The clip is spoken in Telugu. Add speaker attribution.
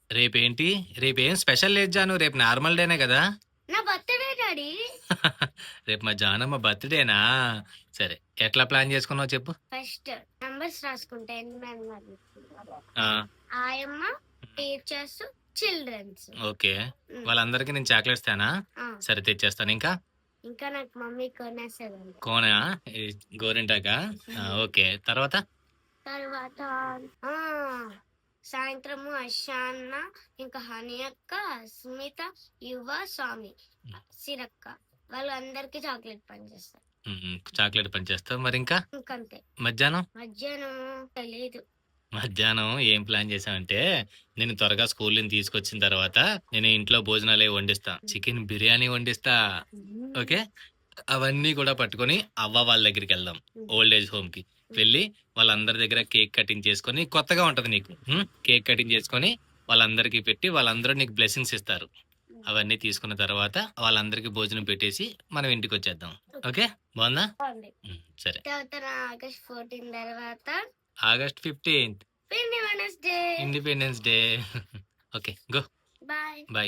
Speaker 1: రేపేంటి? రేపేం స్పెషల్ లేదు జాను. రేపు నార్మల్ డేనే గదా!
Speaker 2: నా బర్త్‌డే డాడీ.
Speaker 1: రేపు మా జానమ్మ బర్త్‌డేనా? సరే. ఎట్లా ప్లాన్ చేసుకున్నావో చెప్పు?
Speaker 2: ఫస్ట్ నంబర్స్ రాసుకుంటా ఎనిమిది వరకు.
Speaker 1: ఆ!
Speaker 2: ఆయమ్మ, టీచర్స్, చిల్డ్రన్స్.
Speaker 1: ఓకే.
Speaker 2: హ్మ్.
Speaker 1: వాళ్ళందరికీ నేను చాక్లెట్స్ తేనా?
Speaker 2: ఆ!
Speaker 1: సరే తెచ్చేస్తాను. ఇంకా?
Speaker 2: ఇంకా నాకు మమ్మీ కొనేస్తదంట.
Speaker 1: కోనా? ఈ గోరింటాకా? ఆ! ఓకే. తర్వాత?
Speaker 2: తర్వాత ఆ! సాయంత్రము అన్న, ఇంకా హనీ అక్క, స్మిత, యువ, స్వామి, సిరక్క వాళ్ళందరికీ చాక్లెట్ పంచేస్తా.
Speaker 1: చాక్లెట్ పంచేస్తావు. మరింకా?
Speaker 2: ఇంకంతే.
Speaker 1: మధ్యాహ్నం?
Speaker 2: మధ్యాహ్నం తెలీదు.
Speaker 1: మధ్యాహ్నం ఏం ప్లాన్ చేశామంటే, నేను త్వరగా స్కూల్ నుంచి తీసుకొచ్చిన తర్వాత, నేను ఇంట్లో భోజనాలే వండిస్తా. చికెన్ బిర్యానీ వండిస్తా. ఓకే. అవన్నీ కూడా పట్టుకొని అవ్వ వాళ్ళ దగ్గరికెళ్దాం. Old age హోమ్‌కి. వెళ్ళి వాళ్ళందరి దగ్గర కేక్ కటింగ్ చేసుకొని కొత్తగా ఉంటది నీకు. కేక్ కటింగ్ చేసుకొని వాళ్ళందరికీ పెట్టి వాళ్ళందరూ నీకు బ్లెస్సింగ్స్ ఇస్తారు. అవన్నీ తీసుకున్న తర్వాత వాళ్ళందరికీ భోజనం పెట్టేసి మనం ఇంటికొచ్చేద్దాం. ఓకే. బావుందా?
Speaker 2: బాగుంది.
Speaker 1: సరే.
Speaker 2: తర్వాత ఆగస్ట్ 14 తర్వాత
Speaker 1: ఆగస్ట్ 15థ్
Speaker 2: independence day.
Speaker 1: Independence day. Okay. Go.
Speaker 2: Bye.
Speaker 1: Bye.